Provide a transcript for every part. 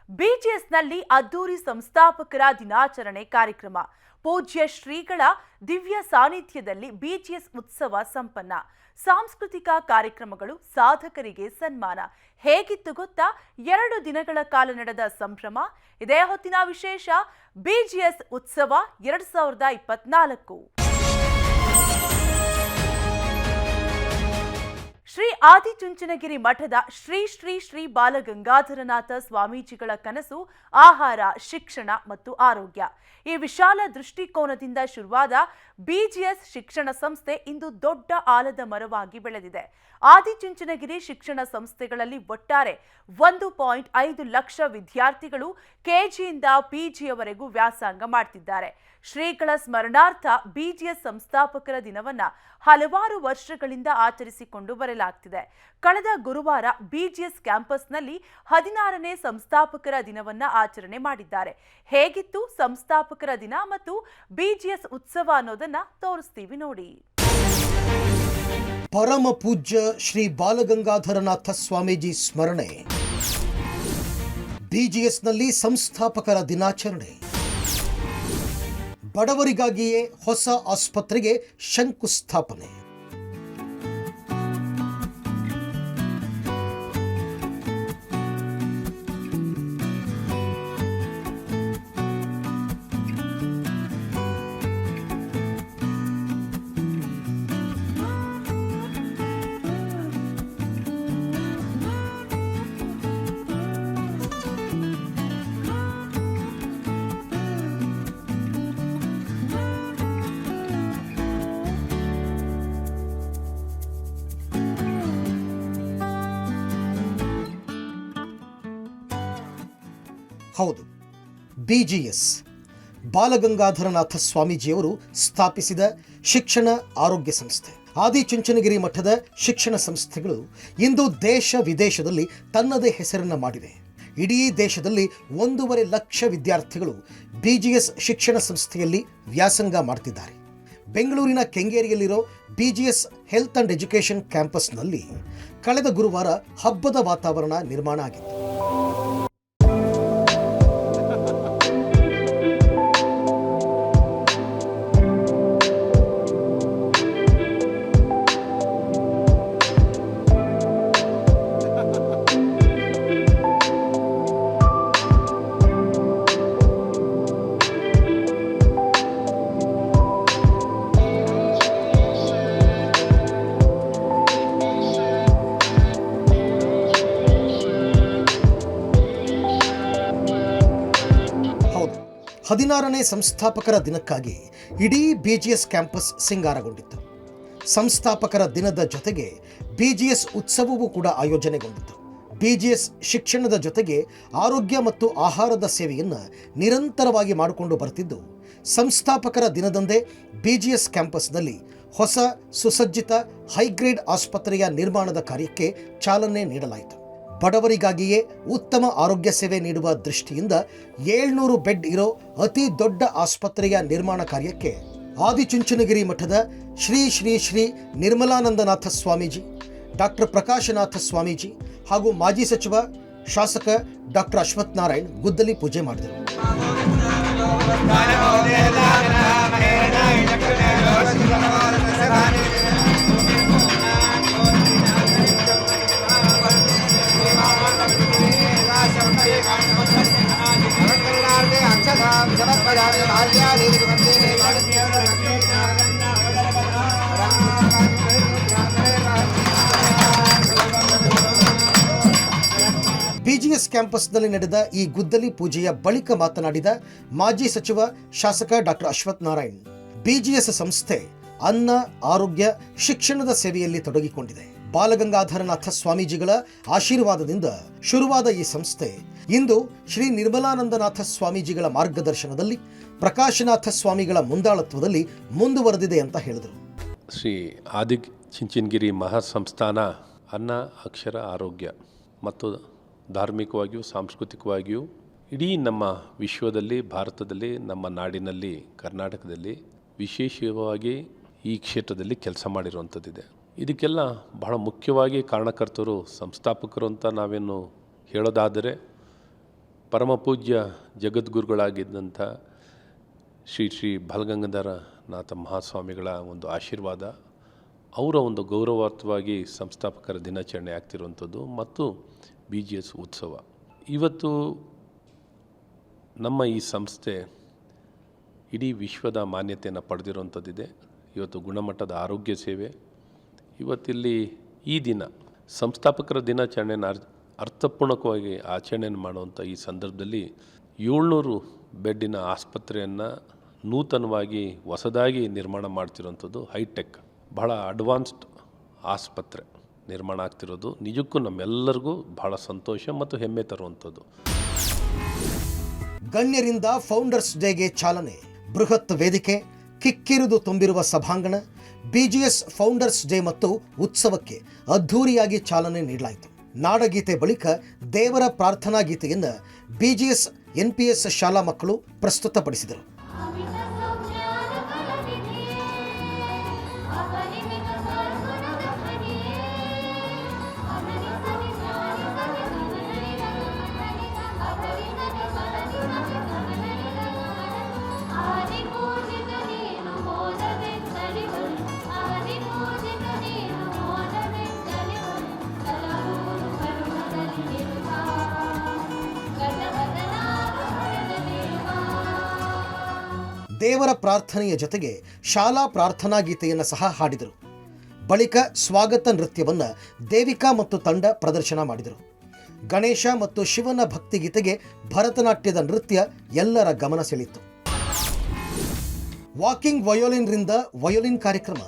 ಬಿಜಿಎಸ್ನಲ್ಲಿ ಅದ್ದೂರಿ ಸಂಸ್ಥಾಪಕರ ದಿನಾಚರಣೆ ಕಾರ್ಯಕ್ರಮ. ಪೂಜ್ಯ ಶ್ರೀಗಳ ದಿವ್ಯ ಸಾನ್ನಿಧ್ಯದಲ್ಲಿ ಬಿಜಿಎಸ್ ಉತ್ಸವ ಸಂಪನ್ನ. ಸಾಂಸ್ಕೃತಿಕ ಕಾರ್ಯಕ್ರಮಗಳು, ಸಾಧಕರಿಗೆ ಸನ್ಮಾನ. ಹೇಗಿತ್ತು ಗೊತ್ತಾ? 2 ದಿನಗಳ ಕಾಲ ನಡೆದ ಸಂಭ್ರಮ. ಇದೇ ಹೊತ್ತಿನ ವಿಶೇಷ ಬಿಜಿಎಸ್ ಉತ್ಸವ 2024. ಶ್ರೀ ಆದಿಚುಂಚನಗಿರಿ ಮಠದ ಶ್ರೀ ಶ್ರೀ ಶ್ರೀ ಬಾಲಗಂಗಾಧರನಾಥ ಸ್ವಾಮೀಜಿಗಳ ಕನಸು ಆಹಾರ, ಶಿಕ್ಷಣ ಮತ್ತು ಆರೋಗ್ಯ. ಈ ವಿಶಾಲ ದೃಷ್ಟಿಕೋನದಿಂದ ಶುರುವಾದ ಬಿಜಿಎಸ್ ಶಿಕ್ಷಣ ಸಂಸ್ಥೆ ಇಂದು ದೊಡ್ಡ ಆಲದ ಮರವಾಗಿ ಬೆಳೆದಿದೆ. ಆದಿಚುಂಚನಗಿರಿ ಶಿಕ್ಷಣ ಸಂಸ್ಥೆಗಳಲ್ಲಿ ಒಟ್ಟಾರೆ 1.5 ಲಕ್ಷ ವಿದ್ಯಾರ್ಥಿಗಳು ಕೆಜಿಯಿಂದ ಪಿಜಿಯವರೆಗೂ ವ್ಯಾಸಂಗ ಮಾಡ್ತಿದ್ದಾರೆ. ಶ್ರೀಗಳ ಸ್ಮರಣಾರ್ಥ ಬಿಜಿಎಸ್ ಸಂಸ್ಥಾಪಕರ ದಿನವನ್ನ ಹಲವಾರು ವರ್ಷಗಳಿಂದ ಆಚರಿಸಿಕೊಂಡು ಬರಲಾಗ್ತಿದೆ. ಕಳೆದ ಗುರುವಾರ ಬಿಜಿಎಸ್ ಕ್ಯಾಂಪಸ್ನಲ್ಲಿ 16ನೇ ಸಂಸ್ಥಾಪಕರ ದಿನವನ್ನ ಆಚರಣೆ ಮಾಡಿದ್ದಾರೆ. ಹೇಗಿತ್ತು ಸಂಸ್ಥಾಪಕರ ದಿನ ಮತ್ತು ಬಿಜಿಎಸ್ ಉತ್ಸವ ಅನ್ನೋದನ್ನ ತೋರಿಸ್ತೀವಿ ನೋಡಿ. ಪರಮ ಪೂಜ್ಯ ಶ್ರೀ ಬಾಲಗಂಗಾಧರನಾಥ ಸ್ವಾಮೀಜಿ ಸ್ಮರಣೆ. ಬಿಜಿಎಸ್ನಲ್ಲಿ ಸಂಸ್ಥಾಪಕರ ದಿನಾಚರಣೆ. ಬಡವರಿಗಾಗಿಯೇ ಹೊಸ ಆಸ್ಪತ್ರೆಗೆ ಶಂಕುಸ್ಥಾಪನೆ. ಹೌದು, ಬಿಜಿಎಸ್ ಬಾಲಗಂಗಾಧರನಾಥ ಸ್ವಾಮೀಜಿಯವರು ಸ್ಥಾಪಿಸಿದ ಶಿಕ್ಷಣ ಆರೋಗ್ಯ ಸಂಸ್ಥೆ. ಆದಿಚುಂಚನಗಿರಿ ಮಠದ ಶಿಕ್ಷಣ ಸಂಸ್ಥೆಗಳು ಇಂದು ದೇಶ ವಿದೇಶದಲ್ಲಿ ತನ್ನದೇ ಹೆಸರನ್ನು ಮಾಡಿವೆ. ಇಡೀ ದೇಶದಲ್ಲಿ 1.5 ಲಕ್ಷ ವಿದ್ಯಾರ್ಥಿಗಳು ಬಿಜಿಎಸ್ ಶಿಕ್ಷಣ ಸಂಸ್ಥೆಯಲ್ಲಿ ವ್ಯಾಸಂಗ ಮಾಡ್ತಿದ್ದಾರೆ. ಬೆಂಗಳೂರಿನ ಕೆಂಗೇರಿಯಲ್ಲಿರೋ ಬಿಜಿಎಸ್ ಹೆಲ್ತ್ ಅಂಡ್ ಎಜುಕೇಷನ್ ಕ್ಯಾಂಪಸ್ನಲ್ಲಿ ಕಳೆದ ಗುರುವಾರ ಹಬ್ಬದ ವಾತಾವರಣ ನಿರ್ಮಾಣ ಆಗಿತ್ತು. ಹದಿನಾರನೇ ಸಂಸ್ಥಾಪಕರ ದಿನಕ್ಕಾಗಿ ಇಡೀ ಬಿಜಿಎಸ್ ಕ್ಯಾಂಪಸ್ ಸಿಂಗಾರಗೊಂಡಿತ್ತು. ಸಂಸ್ಥಾಪಕರ ದಿನದ ಜೊತೆಗೆ ಬಿಜಿಎಸ್ ಉತ್ಸವವೂ ಕೂಡ ಆಯೋಜನೆಗೊಂಡಿತ್ತು. ಬಿಜಿಎಸ್ ಶಿಕ್ಷಣದ ಜೊತೆಗೆ ಆರೋಗ್ಯ ಮತ್ತು ಆಹಾರದ ಸೇವೆಯನ್ನು ನಿರಂತರವಾಗಿ ಮಾಡಿಕೊಂಡು ಬರ್ತಿದ್ದು, ಸಂಸ್ಥಾಪಕರ ದಿನದಂದೇ ಬಿಜಿಎಸ್ ಕ್ಯಾಂಪಸ್ನಲ್ಲಿ ಹೊಸ ಸುಸಜ್ಜಿತ ಹೈಗ್ರೇಡ್ ಆಸ್ಪತ್ರೆಯ ನಿರ್ಮಾಣದ ಕಾರ್ಯಕ್ಕೆ ಚಾಲನೆ ನೀಡಲಾಯಿತು. ಬಡವರಿಗಾಗಿಯೇ ಉತ್ತಮ ಆರೋಗ್ಯ ಸೇವೆ ನೀಡುವ ದೃಷ್ಟಿಯಿಂದ 700 ಬೆಡ್ ಇರೋ ಅತಿ ದೊಡ್ಡ ಆಸ್ಪತ್ರೆಯ ನಿರ್ಮಾಣ ಕಾರ್ಯಕ್ಕೆ ಆದಿಚುಂಚನಗಿರಿ ಮಠದ ಶ್ರೀ ಶ್ರೀ ಶ್ರೀ ನಿರ್ಮಲಾನಂದನಾಥ ಸ್ವಾಮೀಜಿ, ಡಾಕ್ಟರ್ ಪ್ರಕಾಶನಾಥ ಸ್ವಾಮೀಜಿ ಹಾಗೂ ಮಾಜಿ ಸಚಿವ ಶಾಸಕ ಡಾಕ್ಟರ್ ಅಶ್ವಥ್ ನಾರಾಯಣ್ ಗುದ್ದಲಿ ಪೂಜೆ ಮಾಡಿದರು. ಬಿಜಿಎಸ್ ಕ್ಯಾಂಪಸ್ನಲ್ಲಿ ನಡೆದ ಈ ಗುದ್ದಲಿ ಪೂಜೆಯ ಬಳಿಕ ಮಾತನಾಡಿದ ಮಾಜಿ ಸಚಿವ ಶಾಸಕ ಡಾಕ್ಟರ್ ಅಶ್ವಥ್ ನಾರಾಯಣ್, ಬಿಜಿಎಸ್ ಸಂಸ್ಥೆ ಅನ್ನ, ಆರೋಗ್ಯ, ಶಿಕ್ಷಣದ ಸೇವೆಯಲ್ಲಿ ತೊಡಗಿಕೊಂಡಿದೆ. ಬಾಲಗಂಗಾಧರನಾಥ ಸ್ವಾಮೀಜಿಗಳ ಆಶೀರ್ವಾದದಿಂದ ಶುರುವಾದ ಈ ಸಂಸ್ಥೆ ಇಂದು ಶ್ರೀ ನಿರ್ಮಲಾನಂದನಾಥ ಸ್ವಾಮೀಜಿಗಳ ಮಾರ್ಗದರ್ಶನದಲ್ಲಿ, ಪ್ರಕಾಶನಾಥ ಸ್ವಾಮಿಗಳ ಮುಂದಾಳತ್ವದಲ್ಲಿ ಮುಂದುವರೆದಿದೆ ಅಂತ ಹೇಳಿದರು. ಶ್ರೀ ಆದಿಚುಂಚನಗಿರಿ ಮಹಾಸಂಸ್ಥಾನ ಅನ್ನ, ಅಕ್ಷರ, ಆರೋಗ್ಯ ಮತ್ತು ಧಾರ್ಮಿಕವಾಗಿಯೂ ಸಾಂಸ್ಕೃತಿಕವಾಗಿಯೂ ಇಡೀ ನಮ್ಮ ವಿಶ್ವದಲ್ಲಿ, ಭಾರತದಲ್ಲಿ, ನಮ್ಮ ನಾಡಿನಲ್ಲಿ, ಕರ್ನಾಟಕದಲ್ಲಿ ವಿಶೇಷವಾಗಿ ಈ ಕ್ಷೇತ್ರದಲ್ಲಿ ಕೆಲಸ ಮಾಡಿರುವಂಥದ್ದಿದೆ. ಇದಕ್ಕೆಲ್ಲ ಬಹಳ ಮುಖ್ಯವಾಗಿ ಕಾರಣಕರ್ತರು ಸಂಸ್ಥಾಪಕರು ಅಂತ ನಾವೇನು ಹೇಳೋದಾದರೆ ಪರಮಪೂಜ್ಯ ಜಗದ್ಗುರುಗಳಾಗಿದ್ದಂಥ ಶ್ರೀ ಶ್ರೀ ಬಾಲಗಂಗಾಧರನಾಥ ಮಹಾಸ್ವಾಮಿಗಳ ಒಂದು ಆಶೀರ್ವಾದ, ಅವರ ಒಂದು ಗೌರವಾರ್ಥವಾಗಿ ಸಂಸ್ಥಾಪಕರ ದಿನಾಚರಣೆ ಆಗ್ತಿರುವಂಥದ್ದು ಮತ್ತು BGS ಉತ್ಸವ. ಇವತ್ತು ನಮ್ಮ ಈ ಸಂಸ್ಥೆ ಇಡೀ ವಿಶ್ವದ ಮಾನ್ಯತೆಯನ್ನು ಪಡೆದಿರುವಂಥದ್ದಿದೆ. ಇವತ್ತು ಗುಣಮಟ್ಟದ ಆರೋಗ್ಯ ಸೇವೆ, ಇವತ್ತಿಲ್ಲಿ ಈ ದಿನ ಸಂಸ್ಥಾಪಕರ ದಿನಾಚರಣೆಯನ್ನು ಅರ್ಥಪೂರ್ಣಕವಾಗಿ ಆಚರಣೆಯನ್ನು ಮಾಡುವಂಥ ಈ ಸಂದರ್ಭದಲ್ಲಿ 700 ಬೆಡ್ಡಿನ ಆಸ್ಪತ್ರೆಯನ್ನು ನೂತನವಾಗಿ ಹೊಸದಾಗಿ ನಿರ್ಮಾಣ ಮಾಡ್ತಿರೋಂಥದ್ದು, ಹೈಟೆಕ್ ಬಹಳ ಅಡ್ವಾನ್ಸ್ಡ್ ಆಸ್ಪತ್ರೆ ನಿರ್ಮಾಣ ಆಗ್ತಿರೋದು ನಿಜಕ್ಕೂ ನಮ್ಮೆಲ್ಲರಿಗೂ ಬಹಳ ಸಂತೋಷ ಮತ್ತು ಹೆಮ್ಮೆ ತರುವಂಥದ್ದು. ಗಣ್ಯರಿಂದ ಫೌಂಡರ್ಸ್ ಡೇಗೆ ಚಾಲನೆ. ಬೃಹತ್ ವೇದಿಕೆ, ಕಿಕ್ಕಿರಿದು ತುಂಬಿರುವ ಸಭಾಂಗಣ, BGS ಫೌಂಡರ್ಸ್ ಡೇ ಮತ್ತು ಉತ್ಸವಕ್ಕೆ ಅದ್ಧೂರಿಯಾಗಿ ಚಾಲನೆ ನೀಡಲಾಯಿತು. ನಾಡಗೀತೆ ಬಳಿಕ ದೇವರ ಪ್ರಾರ್ಥನಾ ಗೀತೆಯನ್ನು BGS NPS ಶಾಲಾ ಮಕ್ಕಳು ಪ್ರಸ್ತುತಪಡಿಸಿದರು. ದೇವರ ಪ್ರಾರ್ಥನೆಯ ಜೊತೆಗೆ ಶಾಲಾ ಪ್ರಾರ್ಥನಾ ಗೀತೆಯನ್ನು ಸಹ ಹಾಡಿದರು. ಬಳಿಕ ಸ್ವಾಗತ ನೃತ್ಯವನ್ನು ದೇವಿಕಾ ಮತ್ತು ತಂಡ ಪ್ರದರ್ಶನ ಮಾಡಿದರು. ಗಣೇಶ ಮತ್ತು ಶಿವನ ಭಕ್ತಿಗೀತೆಗೆ ಭರತನಾಟ್ಯದ ನೃತ್ಯ ಎಲ್ಲರ ಗಮನ ಸೆಳೆಯಿತು. ವಾಕಿಂಗ್ ವಯೋಲಿನ್ರಿಂದ ವಯೋಲಿನ್ ಕಾರ್ಯಕ್ರಮ.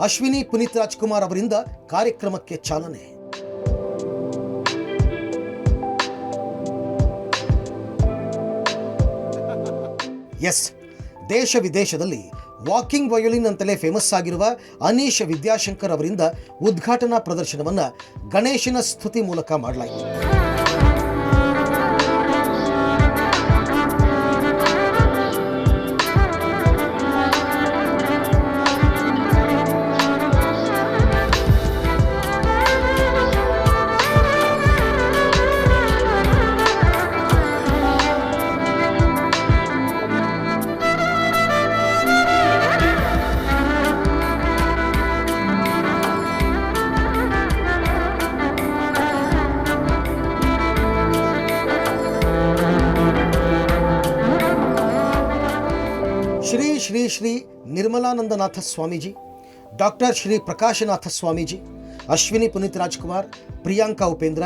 ಅಶ್ವಿನಿ ಪುನೀತ್ ರಾಜ್ಕುಮಾರ್ ಅವರಿಂದ ಕಾರ್ಯಕ್ರಮಕ್ಕೆ ಚಾಲನೆ. ಎಸ್, ದೇಶ ವಿದೇಶದಲ್ಲಿ ವಾಕಿಂಗ್ ವಯೋಲಿನ್ ಅಂತಲೇ ಫೇಮಸ್ ಆಗಿರುವ ಅನೀಶ್ ವಿದ್ಯಾಶಂಕರ್ ಅವರಿಂದ ಉದ್ಘಾಟನಾ ಪ್ರದರ್ಶನವನ್ನು ಗಣೇಶನ ಸ್ತುತಿ ಮೂಲಕ ಮಾಡಲಾಯಿತು. ಶ್ರೀ ಶ್ರೀ ಶ್ರೀ ನಿರ್ಮಲಾನಂದನಾಥ ಸ್ವಾಮೀಜಿ, ಡಾಕ್ಟರ್ ಶ್ರೀ ಪ್ರಕಾಶನಾಥ ಸ್ವಾಮೀಜಿ, ಅಶ್ವಿನಿ ಪುನೀತ್ ರಾಜ್ಕುಮಾರ್, ಪ್ರಿಯಾಂಕಾ ಉಪೇಂದ್ರ,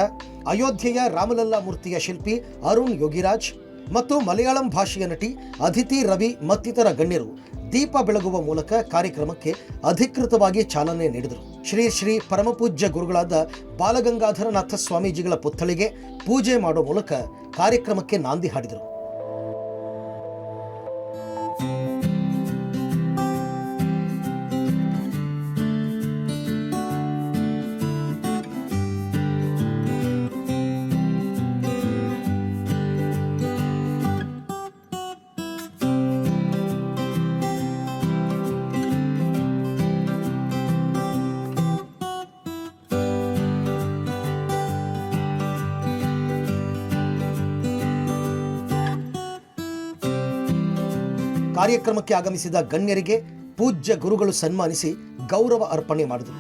ಅಯೋಧ್ಯೆಯ ರಾಮಲಲ್ಲಾ ಮೂರ್ತಿಯ ಶಿಲ್ಪಿ ಅರುಣ್ ಯೋಗಿರಾಜ್ ಮತ್ತು ಮಲಯಾಳಂ ಭಾಷೆಯ ನಟಿ ಅದಿತಿ ರವಿ ಮತ್ತಿತರ ಗಣ್ಯರು ದೀಪ ಬೆಳಗುವ ಮೂಲಕ ಕಾರ್ಯಕ್ರಮಕ್ಕೆ ಅಧಿಕೃತವಾಗಿ ಚಾಲನೆ ನೀಡಿದರು. ಶ್ರೀ ಶ್ರೀ ಪರಮಪೂಜ್ಯ ಗುರುಗಳಾದ ಬಾಲಗಂಗಾಧರನಾಥ ಸ್ವಾಮೀಜಿಗಳ ಪುತ್ಥಳಿಗೆ ಪೂಜೆ ಮಾಡುವ ಮೂಲಕ ಕಾರ್ಯಕ್ರಮಕ್ಕೆ ನಾಂದಿ ಹಾಡಿದರು. ಕಾರ್ಯಕ್ರಮಕ್ಕೆ ಆಗಮಿಸಿದ ಗಣ್ಯರಿಗೆ ಪೂಜ್ಯ ಗುರುಗಳು ಸನ್ಮಾನಿಸಿ ಗೌರವ ಅರ್ಪಣೆ ಮಾಡಿದರು.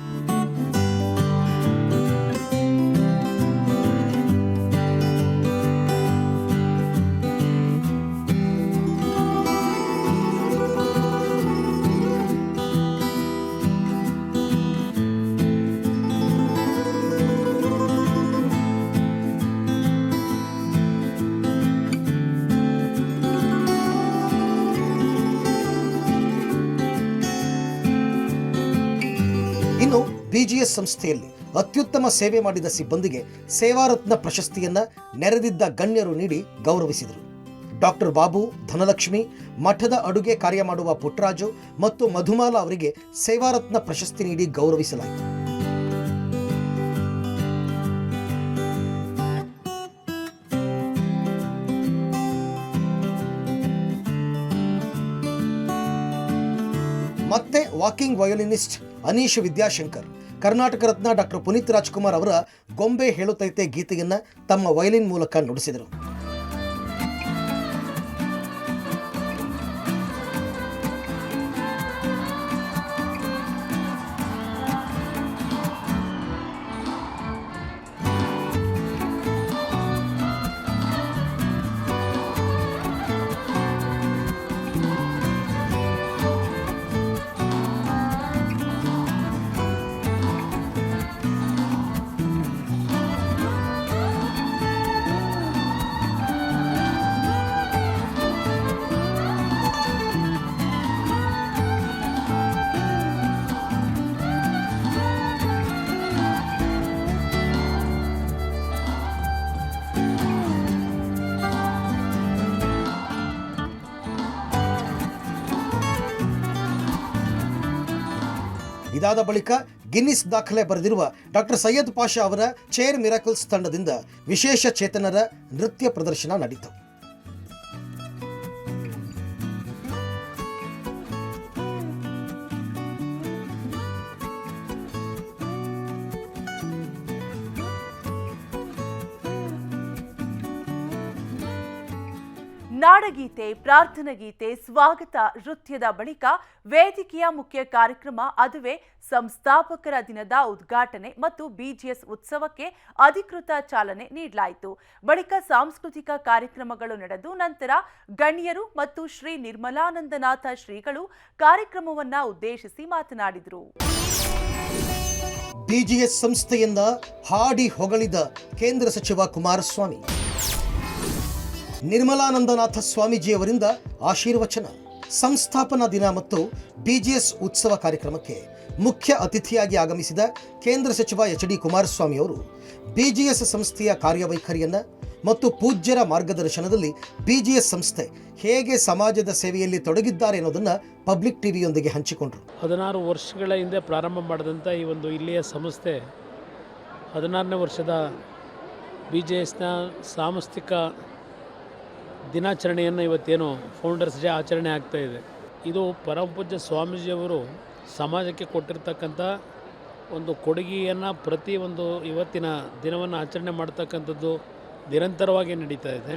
ಇನ್ನು BGS ಸಂಸ್ಥೆಯಲ್ಲಿ ಅತ್ಯುತ್ತಮ ಸೇವೆ ಮಾಡಿದ ಸಿಬ್ಬಂದಿಗೆ ಸೇವಾರತ್ನ ಪ್ರಶಸ್ತಿಯನ್ನ ನೆರೆದಿದ್ದ ಗಣ್ಯರು ನೀಡಿ ಗೌರವಿಸಿದರು. ಡಾಕ್ಟರ್ ಬಾಬು, ಧನಲಕ್ಷ್ಮಿ, ಮಠದ ಅಡುಗೆ ಕಾರ್ಯ ಮಾಡುವ ಪುಟ್ಟರಾಜು ಮತ್ತು ಮಧುಮಾಲ ಅವರಿಗೆ ಸೇವಾರತ್ನ ಪ್ರಶಸ್ತಿ ನೀಡಿ ಗೌರವಿಸಲಾಯಿತು. ಮತ್ತೆ ವಾಕಿಂಗ್ ವಯೋಲಿನಿಸ್ಟ್ ಅನೀಶ್ ವಿದ್ಯಾಶಂಕರ್ ಕರ್ನಾಟಕ ರತ್ನ ಡಾಕ್ಟರ್ ಪುನೀತ್ ರಾಜ್ಕುಮಾರ್ ಅವರ ಗೊಂಬೆ ಹೇಳುತ್ತೈತೆ ಗೀತೆಯನ್ನು ತಮ್ಮ ವಯಲಿನ್ ಮೂಲಕ ನುಡಿಸಿದರು. ಇದಾದ ಬಳಿಕ ಗಿನ್ನಿಸ್ ದಾಖಲೆ ಬರೆದಿರುವ ಡಾಕ್ಟರ್ ಸೈಯದ್ ಪಾಷಾ ಅವರ ಚೇರ್ ಮಿರಾಕಲ್ಸ್ ತಂಡದಿಂದ ವಿಶೇಷ ಚೇತನರ ನೃತ್ಯ ಪ್ರದರ್ಶನ ನಡೆಯಿತು. ನಾಡಗೀತೆ, ಪ್ರಾರ್ಥನಾ ಗೀತೆ, ಸ್ವಾಗತ ನೃತ್ಯದ ಬಳಿಕ ವೇದಿಕೆಯ ಮುಖ್ಯ ಕಾರ್ಯಕ್ರಮ ಅದುವೇ ಸಂಸ್ಥಾಪಕರ ದಿನದ ಉದ್ಘಾಟನೆ ಮತ್ತು ಬಿಜಿಎಸ್ ಉತ್ಸವಕ್ಕೆ ಅಧಿಕೃತ ಚಾಲನೆ ನೀಡಲಾಯಿತು. ಬಳಿಕ ಸಾಂಸ್ಕೃತಿಕ ಕಾರ್ಯಕ್ರಮಗಳು ನಡೆದು ನಂತರ ಗಣ್ಯರು ಮತ್ತು ಶ್ರೀ ನಿರ್ಮಲಾನಂದನಾಥ ಶ್ರೀಗಳು ಕಾರ್ಯಕ್ರಮವನ್ನು ಉದ್ದೇಶಿಸಿ ಮಾತನಾಡಿದರು. ಬಿಜಿಎಸ್ ಸಂಸ್ಥೆಯಿಂದ ಹಾಡಿ ಹೊಗಳಿದ ಕೇಂದ್ರ ಸಚಿವ ಕುಮಾರಸ್ವಾಮಿ, ನಿರ್ಮಲಾನಂದನಾಥ ಸ್ವಾಮೀಜಿಯವರಿಂದ ಆಶೀರ್ವಚನ. ಸಂಸ್ಥಾಪನಾ ದಿನ ಮತ್ತು ಬಿಜಿಎಸ್ ಉತ್ಸವ ಕಾರ್ಯಕ್ರಮಕ್ಕೆ ಮುಖ್ಯ ಅತಿಥಿಯಾಗಿ ಆಗಮಿಸಿದ ಕೇಂದ್ರ ಸಚಿವ ಎಚ್.ಡಿ. ಕುಮಾರಸ್ವಾಮಿ ಅವರು ಬಿಜಿಎಸ್ ಸಂಸ್ಥೆಯ ಕಾರ್ಯವೈಖರಿಯನ್ನು ಮತ್ತು ಪೂಜ್ಯರ ಮಾರ್ಗದರ್ಶನದಲ್ಲಿ ಬಿಜಿಎಸ್ ಸಂಸ್ಥೆ ಹೇಗೆ ಸಮಾಜದ ಸೇವೆಯಲ್ಲಿ ತೊಡಗಿದ್ದಾರೆ ಅನ್ನೋದನ್ನು ಪಬ್ಲಿಕ್ ಟಿವಿಯೊಂದಿಗೆ ಹಂಚಿಕೊಂಡರು. 16 ವರ್ಷಗಳ ಹಿಂದೆ ಪ್ರಾರಂಭ ಮಾಡಿದಂಥ ಈ ಒಂದು ಇಲ್ಲಿಯ ಸಂಸ್ಥೆ 16ನೇ ವರ್ಷದ ಬಿಜಿಎಸ್ನ ಸಾಂಸ್ಥಿಕ ದಿನಾಚರಣೆಯನ್ನು ಇವತ್ತೇನು ಫೌಂಡರ್ಸ್ ಡೇ ಆಚರಣೆ ಆಗ್ತಾಯಿದೆ. ಇದು ಪರಮಪೂಜ್ಯ ಸ್ವಾಮೀಜಿಯವರು ಸಮಾಜಕ್ಕೆ ಕೊಟ್ಟಿರ್ತಕ್ಕಂಥ ಒಂದು ಕೊಡುಗೆಯನ್ನು ಪ್ರತಿ ಒಂದು ಇವತ್ತಿನ ದಿನವನ್ನು ಆಚರಣೆ ಮಾಡ್ತಕ್ಕಂಥದ್ದು ನಿರಂತರವಾಗಿ ನಡೀತಾ ಇದೆ.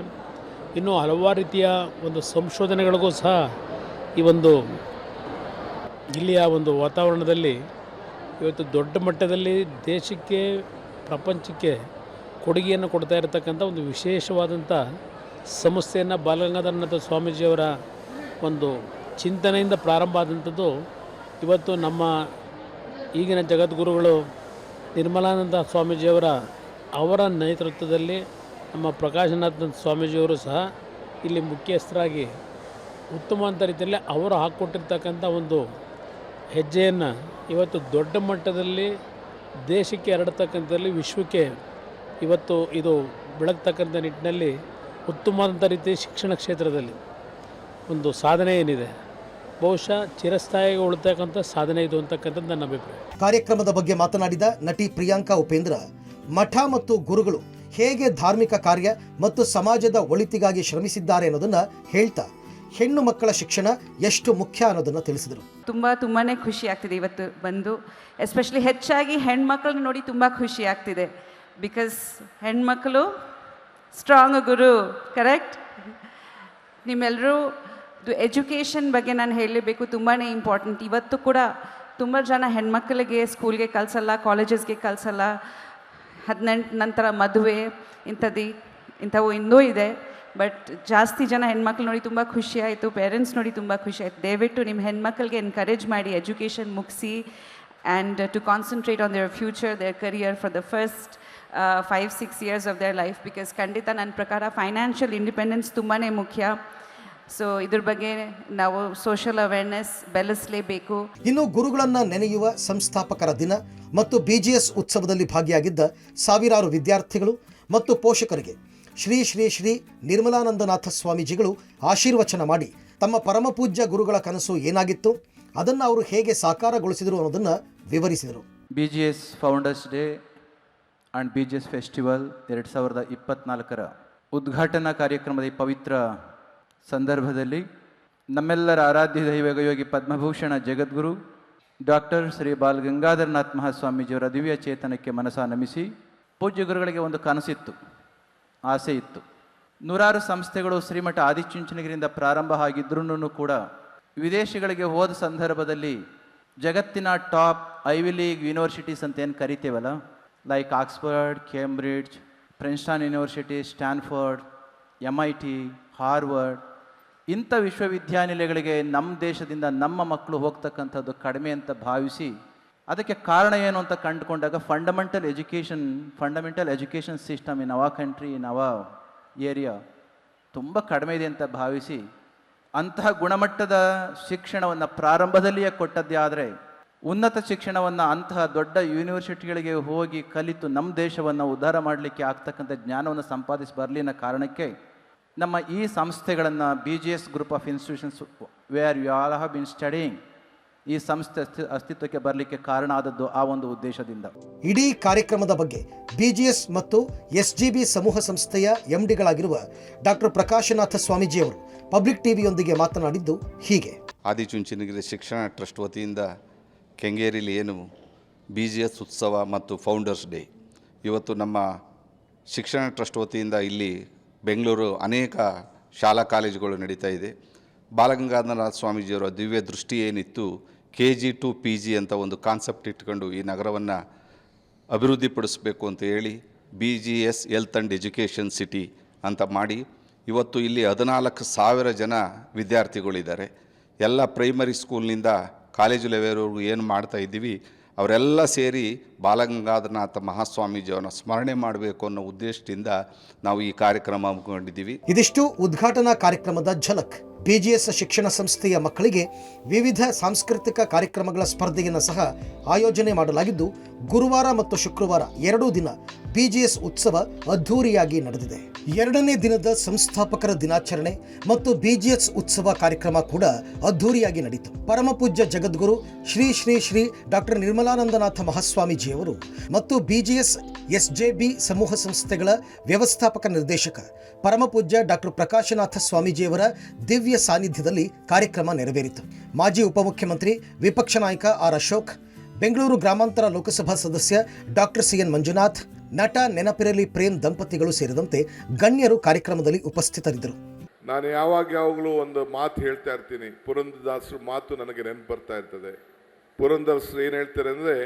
ಇನ್ನು ಹಲವಾರು ರೀತಿಯ ಒಂದು ಸಂಶೋಧನೆಗಳಿಗೂ ಸಹ ಈ ಒಂದು ಇಲ್ಲಿಯ ಒಂದು ವಾತಾವರಣದಲ್ಲಿ ಇವತ್ತು ದೊಡ್ಡ ಮಟ್ಟದಲ್ಲಿ ದೇಶಕ್ಕೆ ಪ್ರಪಂಚಕ್ಕೆ ಕೊಡುಗೆಯನ್ನು ಕೊಡ್ತಾ ಇರತಕ್ಕಂಥ ಒಂದು ವಿಶೇಷವಾದಂಥ ಸಂಸ್ಥೆಯನ್ನು ಬಾಲಗಂಗಾಧರನಾಥ ಸ್ವಾಮೀಜಿಯವರ ಒಂದು ಚಿಂತನೆಯಿಂದ ಪ್ರಾರಂಭ ಆದಂಥದ್ದು ಇವತ್ತು ನಮ್ಮ ಈಗಿನ ಜಗದ್ಗುರುಗಳು ನಿರ್ಮಲಾನಂದ ಸ್ವಾಮೀಜಿಯವರ ನೇತೃತ್ವದಲ್ಲಿ ನಮ್ಮ ಪ್ರಕಾಶನಾಥ ಸ್ವಾಮೀಜಿಯವರು ಸಹ ಇಲ್ಲಿ ಮುಖ್ಯಸ್ಥರಾಗಿ ಉತ್ತಮವಾದ ರೀತಿಯಲ್ಲಿ ಅವರು ಹಾಕ್ಕೊಟ್ಟಿರ್ತಕ್ಕಂಥ ಒಂದು ಹೆಜ್ಜೆಯನ್ನು ಇವತ್ತು ದೊಡ್ಡ ಮಟ್ಟದಲ್ಲಿ ದೇಶಕ್ಕೆ ಹರಡ್ತಕ್ಕಂಥಲ್ಲಿ ವಿಶ್ವಕ್ಕೆ ಇವತ್ತು ಇದು ಬೆಳಗ್ತಕ್ಕಂಥ ನಿಟ್ಟಿನಲ್ಲಿ ಉತ್ತಮವಾದಂಥ ರೀತಿ ಶಿಕ್ಷಣ ಕ್ಷೇತ್ರದಲ್ಲಿ ಒಂದು ಸಾಧನೆ ಏನಿದೆ ಬಹುಶಃ ಚಿರಸ್ಥಾಯಿಗೆ ಉಳಿತಕ್ಕಂಥ ಸಾಧನೆ ಇದು ಅಂತಕ್ಕಂಥದ್ದು ನನ್ನ ಅಭಿಪ್ರಾಯ. ಕಾರ್ಯಕ್ರಮದ ಬಗ್ಗೆ ಮಾತನಾಡಿದ ನಟಿ ಪ್ರಿಯಾಂಕಾ ಉಪೇಂದ್ರ, ಮಠ ಮತ್ತು ಗುರುಗಳು ಹೇಗೆ ಧಾರ್ಮಿಕ ಕಾರ್ಯ ಮತ್ತು ಸಮಾಜದ ಒಳಿತಿಗಾಗಿ ಶ್ರಮಿಸಿದ್ದಾರೆ ಅನ್ನೋದನ್ನು ಹೇಳ್ತಾ ಹೆಣ್ಣು ಮಕ್ಕಳ ಶಿಕ್ಷಣ ಎಷ್ಟು ಮುಖ್ಯ ಅನ್ನೋದನ್ನು ತಿಳಿಸಿದರು. ತುಂಬಾ ಖುಷಿ ಆಗ್ತಿದೆ ಇವತ್ತು ಬಂದು, ಎಸ್ಪೆಷಲಿ ಹೆಚ್ಚಾಗಿ ಹೆಣ್ಮಕ್ಳನ್ನ ನೋಡಿ ತುಂಬ ಖುಷಿ ಆಗ್ತಿದೆ. ಬಿಕಾಸ್ ಹೆಣ್ಮಕ್ಳು ಸ್ಟ್ರಾಂಗ್ ಗುರು, ಕರೆಕ್ಟ್? ನಿಮ್ಮೆಲ್ಲರೂ ಎಜುಕೇಷನ್ ಬಗ್ಗೆ ನಾನು ಹೇಳಲೇಬೇಕು, ತುಂಬಾ ಇಂಪಾರ್ಟೆಂಟ್. ಇವತ್ತು ಕೂಡ ತುಂಬ ಜನ ಹೆಣ್ಮಕ್ಳಿಗೆ ಸ್ಕೂಲ್ಗೆ ಕಳಿಸಲ್ಲ, ಕಾಲೇಜಸ್ಗೆ ಕಳಿಸಲ್ಲ, 18 ನಂತರ ಮದುವೆ ಇಂಥವು ಇನ್ನೂ ಇದೆ. ಬಟ್ ಜಾಸ್ತಿ ಜನ ಹೆಣ್ಮಕ್ಳು ನೋಡಿ ತುಂಬ ಖುಷಿ ಆಯಿತು, ಪೇರೆಂಟ್ಸ್ ನೋಡಿ ತುಂಬ ಖುಷಿ ಆಯಿತು. ದಯವಿಟ್ಟು ನಿಮ್ಮ ಹೆಣ್ಮಕ್ಳಿಗೆ ಎನ್ಕರೇಜ್ ಮಾಡಿ ಎಜುಕೇಷನ್ ಮುಗಿಸಿ and to concentrate on their future, their career for the first 5-6 years of their life. Because ಖಂಡಿತ ನನ್ನ ಪ್ರಕಾರ ಫೈನಾನ್ಷಿಯಲ್ ಇಂಡಿಪೆಂಡೆನ್ಸ್ ತುಂಬಾ ಮುಖ್ಯ. ಸೊ ಇದ್ರ ಬಗ್ಗೆ ನಾವು ಸೋಷಿಯಲ್ ಅವೇರ್ನೆಸ್ ಬೆಳೆಸಲೇಬೇಕು. ಇನ್ನು ಗುರುಗಳನ್ನು ನೆನೆಯುವ ಸಂಸ್ಥಾಪಕರ ದಿನ ಮತ್ತು ಬಿಜಿಎಸ್ ಉತ್ಸವದಲ್ಲಿ ಭಾಗಿಯಾಗಿದ್ದ ಸಾವಿರಾರು ವಿದ್ಯಾರ್ಥಿಗಳು ಮತ್ತು ಪೋಷಕರಿಗೆ ಶ್ರೀ ಶ್ರೀ ಶ್ರೀ ನಿರ್ಮಲಾನಂದನಾಥ ಸ್ವಾಮೀಜಿಗಳು ಆಶೀರ್ವಚನ ಮಾಡಿ ತಮ್ಮ ಪರಮಪೂಜ್ಯ ಗುರುಗಳ ಕನಸು ಏನಾಗಿತ್ತು, ಅದನ್ನು ಅವರು ಹೇಗೆ ಸಾಕಾರಗೊಳಿಸಿದರು ಅನ್ನೋದನ್ನು ವಿವರಿಸಿದರು. BGS founders day and BGS festival 2024ರ ಉದ್ಘಾಟನಾ ಕಾರ್ಯಕ್ರಮದ ಈ ಪವಿತ್ರ ಸಂದರ್ಭದಲ್ಲಿ ನಮ್ಮೆಲ್ಲರ ಆರಾಧ್ಯ ದೈವ ಯೋಗಿ ಪದ್ಮಭೂಷಣ ಜಗದ್ಗುರು ಡಾಕ್ಟರ್ ಶ್ರೀ ಬಾಲ ಗಂಗಾಧರನಾಥ್ ಮಹಾಸ್ವಾಮೀಜಿಯವರ ದಿವ್ಯ ಚೇತನಕ್ಕೆ ಮನಸ ನಮಿಸಿ, ಪೂಜ್ಯ ಗುರುಗಳಿಗೆ ಒಂದು ಕನಸಿತ್ತು, ಆಸೆ ಇತ್ತು. ನೂರಾರು ಸಂಸ್ಥೆಗಳು ಶ್ರೀಮಠ ಆದಿಚುಂಚನಗಿರಿಯಿಂದ ಪ್ರಾರಂಭ ಆಗಿದ್ರೂ ಕೂಡ ವಿದೇಶಗಳಿಗೆ ಹೋದ ಸಂದರ್ಭದಲ್ಲಿ ಜಗತ್ತಿನ ಟಾಪ್ ಐವಿ ಲೀಗ್ ಯೂನಿವರ್ಸಿಟೀಸ್ ಅಂತ ಏನು ಕರಿತೇವಲ್ಲ, like Oxford, Cambridge, Princeton university, Stanford, MIT, Harvard, ಇಂಥ ವಿಶ್ವವಿದ್ಯಾನಿಲಯಗಳಿಗೆ ನಮ್ಮ ದೇಶದಿಂದ ನಮ್ಮ ಮಕ್ಕಳು ಹೋಗ್ತಕ್ಕಂಥದ್ದು ಕಡಿಮೆ ಅಂತ ಭಾವಿಸಿ, ಅದಕ್ಕೆ ಕಾರಣ ಏನು ಅಂತ ಕಂಡುಕೊಂಡಾಗ fundamental education system in our country, in our area ತುಂಬ ಕಡಿಮೆ ಇದೆ ಅಂತ ಭಾವಿಸಿ, ಅಂತಹ ಗುಣಮಟ್ಟದ ಶಿಕ್ಷಣವನ್ನು ಪ್ರಾರಂಭದಲ್ಲಿಯೇ ಕೊಟ್ಟದ್ದೇ ಆದರೆ ಉನ್ನತ ಶಿಕ್ಷಣವನ್ನು ಅಂತಹ ದೊಡ್ಡ ಯೂನಿವರ್ಸಿಟಿಗಳಿಗೆ ಹೋಗಿ ಕಲಿತು ನಮ್ಮ ದೇಶವನ್ನು ಉದ್ಧಾರ ಮಾಡಲಿಕ್ಕೆ ಆಗ್ತಕ್ಕಂಥ ಜ್ಞಾನವನ್ನು ಸಂಪಾದಿಸಿ ಬರಲಿ ಅನ್ನೋ ಕಾರಣಕ್ಕೆ ನಮ್ಮ ಈ ಸಂಸ್ಥೆಗಳನ್ನು BGS group of institutions where you all have been studying, ಈ ಸಂಸ್ಥೆ ಅಸ್ತಿತ್ವಕ್ಕೆ ಬರಲಿಕ್ಕೆ ಕಾರಣ ಆದದ್ದು ಆ ಒಂದು ಉದ್ದೇಶದಿಂದ. ಇಡೀ ಕಾರ್ಯಕ್ರಮದ ಬಗ್ಗೆ BGS ಮತ್ತು SGB ಸಮೂಹ ಸಂಸ್ಥೆಯ MDಗಳಾಗಿರುವ ಡಾಕ್ಟರ್ ಪ್ರಕಾಶನಾಥ ಸ್ವಾಮೀಜಿಯವರು ಪಬ್ಲಿಕ್ ಟಿವಿಯೊಂದಿಗೆ ಮಾತನಾಡಿದ್ದು ಹೀಗೆ. ಆದಿಚುಂಚನಗಿರಿ ಶಿಕ್ಷಣ ಟ್ರಸ್ಟ್ ವತಿಯಿಂದ ಕೆಂಗೇರಿಲಿ ಏನು BGS ಉತ್ಸವ ಮತ್ತು ಫೌಂಡರ್ಸ್ ಡೇ ಇವತ್ತು ನಮ್ಮ ಶಿಕ್ಷಣ ಟ್ರಸ್ಟ್ ವತಿಯಿಂದ ಇಲ್ಲಿ ಬೆಂಗಳೂರು ಅನೇಕ ಶಾಲಾ ಕಾಲೇಜುಗಳು ನಡೀತಾ ಇದೆ. ಬಾಲಗಂಗಾಧರನಾಥ ಸ್ವಾಮೀಜಿಯವರ ದಿವ್ಯ ದೃಷ್ಟಿ ಏನಿತ್ತು, KG to PG ಅಂತ ಒಂದು ಕಾನ್ಸೆಪ್ಟ್ ಇಟ್ಕೊಂಡು ಈ ನಗರವನ್ನು ಅಭಿವೃದ್ಧಿಪಡಿಸಬೇಕು ಅಂತ ಹೇಳಿ BGS health and education city ಅಂತ ಮಾಡಿ ಇವತ್ತು ಇಲ್ಲಿ 14,000 ಜನ ವಿದ್ಯಾರ್ಥಿಗಳಿದ್ದಾರೆ. ಎಲ್ಲ ಪ್ರೈಮರಿ ಸ್ಕೂಲ್ನಿಂದ ಕಾಲೇಜು ಲೆವೆಲ್ವರೆಗೂ ಏನು ಮಾಡ್ತಾ ಇದ್ದೀವಿ ಅವರೆಲ್ಲ ಸೇರಿ ಬಾಲಗಂಗಾಧರನಾಥ ಮಹಾಸ್ವಾಮೀಜಿಯವರನ್ನ ಸ್ಮರಣೆ ಮಾಡಬೇಕು ಅನ್ನೋ ಉದ್ದೇಶದಿಂದ ನಾವು ಈ ಕಾರ್ಯಕ್ರಮ ಹಮ್ಮಿಕೊಂಡಿದ್ದೀವಿ. ಇದಿಷ್ಟು ಉದ್ಘಾಟನಾ ಕಾರ್ಯಕ್ರಮದ ಝಲಕ್. BGS ಶಿಕ್ಷಣ ಸಂಸ್ಥೆಯ ಮಕ್ಕಳಿಗೆ ವಿವಿಧ ಸಾಂಸ್ಕೃತಿಕ ಕಾರ್ಯಕ್ರಮಗಳ ಸ್ಪರ್ಧೆಯನ್ನು ಸಹ ಆಯೋಜನೆ ಮಾಡಲಾಗಿದ್ದು, ಗುರುವಾರ ಮತ್ತು ಶುಕ್ರವಾರ 2 ದಿನ BGS ಉತ್ಸವ ಅದ್ಧೂರಿಯಾಗಿ ನಡೆದಿದೆ. 2ನೇ ದಿನದ ಸಂಸ್ಥಾಪಕರ ದಿನಾಚರಣೆ ಮತ್ತು BGS ಉತ್ಸವ ಕಾರ್ಯಕ್ರಮ ಕೂಡ ಅದ್ಧೂರಿಯಾಗಿ ನಡೆಯಿತು. ಪರಮಪೂಜ್ಯ ಜಗದ್ಗುರು ಶ್ರೀ ಶ್ರೀ ಶ್ರೀ ಡಾಕ್ಟರ್ ನಿರ್ಮಲಾನಂದನಾಥ ಮಹಾಸ್ವಾಮೀಜಿಯವರು ಮತ್ತು BGS SJB ಸಮೂಹ ಸಂಸ್ಥೆಗಳ ವ್ಯವಸ್ಥಾಪಕ ನಿರ್ದೇಶಕ ಪರಮಪೂಜ್ಯ ಡಾಕ್ಟರ್ ಪ್ರಕಾಶನಾಥ ಸ್ವಾಮೀಜಿಯವರ ದಿವ್ಯ ಸಾನ್ನಿಧ್ಯದಲ್ಲಿ ಕಾರ್ಯಕ್ರಮ ನೆರವೇರಿತು. ಮಾಜಿ ಉಪಮುಖ್ಯಮಂತ್ರಿ ವಿಪಕ್ಷ ನಾಯಕ ಆರ್ ಅಶೋಕ್, ಬೆಂಗಳೂರು ಗ್ರಾಮಾಂತರ ಲೋಕಸಭಾ ಸದಸ್ಯ ಡಾಕ್ಟರ್ CN ಮಂಜುನಾಥ್, ನಟ ನೆನಪಿರಲಿ ಪ್ರೇಮ್ ದಂಪತಿಗಳು ಸೇರಿದಂತೆ ಗಣ್ಯರು ಕಾರ್ಯಕ್ರಮದಲ್ಲಿ ಉಪಸ್ಥಿತರಿದ್ದರು. ನಾನು ಯಾವಾಗಲೂ ಒಂದು ಮಾತು ಹೇಳ್ತಾ ಇರ್ತೀನಿ, ಪುರಂದರದಾಸರ ಮಾತು ನನಗೆ ನೆನಪು ಬರ್ತಾ ಇರ್ತದೆ. ಪುರಂದರದಾಸರು ಏನು ಹೇಳ್ತಾರೆ ಅಂದರೆ,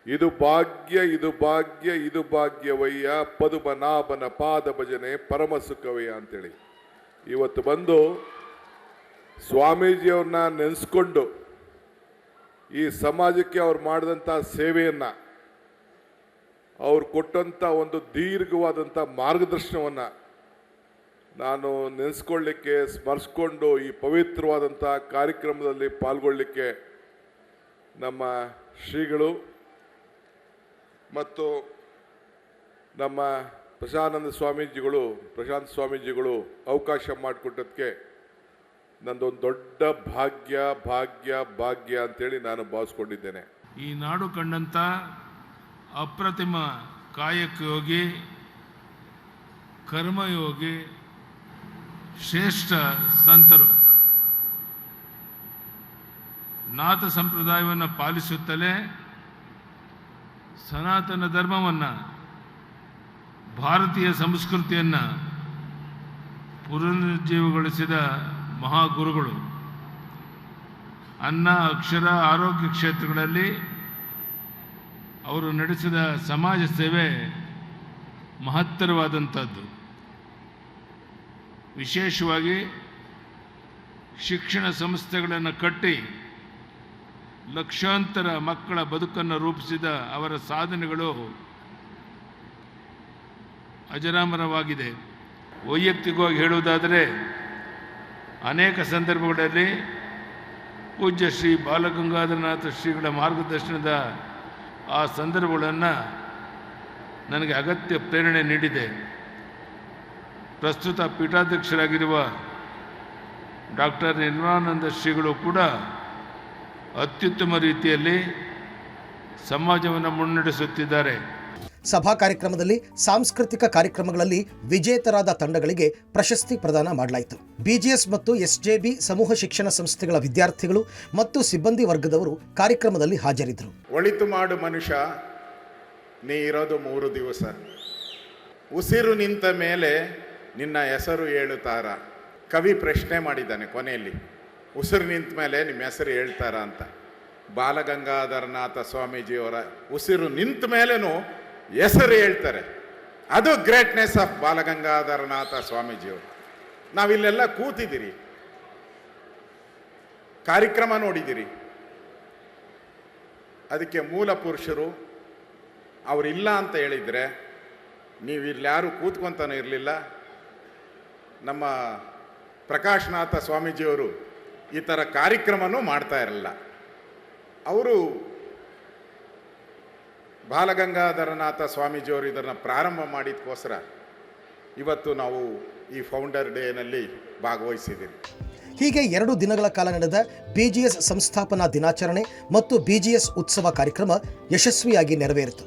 ಇದು ಭಾಗ್ಯ ಇದು ಭಾಗ್ಯ ಇದು ಭಾಗ್ಯವಯ್ಯ, ಪದುಮನಾಭನ ಪಾದ ಭಜನೆ ಪರಮ ಸುಖವಯ್ಯ ಅಂತೇಳಿ. ಇವತ್ತು ಬಂದು ಸ್ವಾಮೀಜಿಯವ್ರನ್ನ ನೆನೆಸ್ಕೊಂಡು ಈ ಸಮಾಜಕ್ಕೆ ಅವ್ರು ಮಾಡಿದಂಥ ಸೇವೆಯನ್ನು, ಅವ್ರು ಕೊಟ್ಟಂಥ ಒಂದು ದೀರ್ಘವಾದಂಥ ಮಾರ್ಗದರ್ಶನವನ್ನು ನಾನು ನೆನೆಸ್ಕೊಳ್ಳಿಕ್ಕೆ, ಸ್ಮರಿಸ್ಕೊಂಡು ಈ ಪವಿತ್ರವಾದಂಥ ಕಾರ್ಯಕ್ರಮದಲ್ಲಿ ಪಾಲ್ಗೊಳ್ಳಲಿಕ್ಕೆ ನಮ್ಮ ಶ್ರೀಗಳು ಮತ್ತು ನಮ್ಮ ಪ್ರಶಾಂತ ಸ್ವಾಮೀಜಿಗಳು ಅವಕಾಶ ಮಾಡಿಕೊಟ್ಟದಕ್ಕೆ ನಂದೊಂದು ದೊಡ್ಡ ಭಾಗ್ಯ ಅಂತೇಳಿ ನಾನು ಭಾವಿಸ್ಕೊಂಡಿದ್ದೇನೆ. ಈ ನಾಡು ಕಂಡಂಥ ಅಪ್ರತಿಮ ಕಾಯಕಯೋಗಿ, ಕರ್ಮಯೋಗಿ, ಶ್ರೇಷ್ಠ ಸಂತರು ನಾಥ ಸಂಪ್ರದಾಯವನ್ನು ಪಾಲಿಸುತ್ತಲೇ ಸನಾತನ ಧರ್ಮವನ್ನು, ಭಾರತೀಯ ಸಂಸ್ಕೃತಿಯನ್ನು ಪುನರುಜ್ಜೀವಗೊಳಿಸಿದ ಮಹಾಗುರುಗಳು. ಅನ್ನ, ಅಕ್ಷರ, ಆರೋಗ್ಯ ಕ್ಷೇತ್ರಗಳಲ್ಲಿ ಅವರು ನಡೆಸಿದ ಸಮಾಜ ಸೇವೆ ಮಹತ್ತರವಾದಂಥದ್ದು. ವಿಶೇಷವಾಗಿ ಶಿಕ್ಷಣ ಸಂಸ್ಥೆಗಳನ್ನು ಕಟ್ಟಿ ಲಕ್ಷಾಂತರ ಮಕ್ಕಳ ಬದುಕನ್ನು ರೂಪಿಸಿದ ಅವರ ಸಾಧನೆಗಳು ಅಜರಾಮರವಾಗಿದೆ. ವೈಯಕ್ತಿಕವಾಗಿ ಹೇಳುವುದಾದರೆ, ಅನೇಕ ಸಂದರ್ಭಗಳಲ್ಲಿ ಪೂಜ್ಯ ಶ್ರೀ ಬಾಲಗಂಗಾಧರನಾಥ ಶ್ರೀಗಳ ಮಾರ್ಗದರ್ಶನದ ಆ ಸಂದರ್ಭಗಳನ್ನು ನನಗೆ ಅಗತ್ಯ ಪ್ರೇರಣೆ ನೀಡಿದೆ. ಪ್ರಸ್ತುತ ಪೀಠಾಧ್ಯಕ್ಷರಾಗಿರುವ ಡಾಕ್ಟರ್ ನಿರ್ಮಲಾನಂದ ಶ್ರೀಗಳು ಕೂಡ ಅತ್ಯುತ್ತಮ ರೀತಿಯಲ್ಲಿ ಸಮಾಜವನ್ನು ಮುನ್ನಡೆಸುತ್ತಿದ್ದಾರೆ. ಸಭಾ ಕಾರ್ಯಕ್ರಮದಲ್ಲಿ ಸಾಂಸ್ಕೃತಿಕ ಕಾರ್ಯಕ್ರಮಗಳಲ್ಲಿ ವಿಜೇತರಾದ ತಂಡಗಳಿಗೆ ಪ್ರಶಸ್ತಿ ಪ್ರದಾನ ಮಾಡಲಾಯಿತು. BGS ಮತ್ತು SJB ಸಮೂಹ ಶಿಕ್ಷಣ ಸಂಸ್ಥೆಗಳ ವಿದ್ಯಾರ್ಥಿಗಳು ಮತ್ತು ಸಿಬ್ಬಂದಿ ವರ್ಗದವರು ಕಾರ್ಯಕ್ರಮದಲ್ಲಿ ಹಾಜರಿದ್ದರು. ಒಳಿತು ಮಾಡು ಮನುಷ್ಯ, ನೀ ಇರೋದು 3 ದಿವಸ. ಉಸಿರು ನಿಂತ ಮೇಲೆ ನಿನ್ನ ಹೆಸರು ಹೇಳುತ್ತಾರ. ಕವಿ ಪ್ರಶ್ನೆ ಮಾಡಿದ್ದಾನೆ ಕೊನೆಯಲ್ಲಿ, ಉಸಿರು ನಿಂತ ಮೇಲೆ ನಿಮ್ಮ ಹೆಸರು ಹೇಳ್ತಾರ ಅಂತ. ಬಾಲಗಂಗಾಧರನಾಥ ಸ್ವಾಮೀಜಿಯವರ ಉಸಿರು ನಿಂತ ಮೇಲೇನೂ ಹೆಸರು ಹೇಳ್ತಾರೆ. ಅದು ಗ್ರೇಟ್ನೆಸ್ ಆಫ್ ಬಾಲಗಂಗಾಧರನಾಥ ಸ್ವಾಮೀಜಿಯವರು. ನಾವಿಲ್ಲೆಲ್ಲ ಕೂತಿದ್ದೀರಿ, ಕಾರ್ಯಕ್ರಮ ನೋಡಿದ್ದೀರಿ. ಅದಕ್ಕೆ ಮೂಲ ಪುರುಷರು ಅವರಿಲ್ಲ ಅಂತ ಹೇಳಿದರೆ ನೀವು ಇಲ್ಲಾರೂ ಕೂತ್ಕೊತಾನೆ ಇರಲಿಲ್ಲ. ನಮ್ಮ ಪ್ರಕಾಶ್ನಾಥ ಸ್ವಾಮೀಜಿಯವರು ಈ ಥರ ಕಾರ್ಯಕ್ರಮನೂ ಮಾಡ್ತಾ ಇರಲಿಲ್ಲ. ಅವರು ಬಾಲಗಂಗಾಧರನಾಥ ಸ್ವಾಮೀಜಿಯವರು ಇದನ್ನು ಪ್ರಾರಂಭ ಮಾಡಿದಕ್ಕೋಸ್ಕರ ಇವತ್ತು ನಾವು ಈ ಫೌಂಡರ್ ಡೇನಲ್ಲಿ ಭಾಗವಹಿಸಿದ್ದೀವಿ. ಹೀಗೆ 2 ದಿನಗಳ ಕಾಲ ನಡೆದ BGS ಸಂಸ್ಥಾಪನಾ ದಿನಾಚರಣೆ ಮತ್ತು BGS ಉತ್ಸವ ಕಾರ್ಯಕ್ರಮ ಯಶಸ್ವಿಯಾಗಿ ನೆರವೇರಿತು.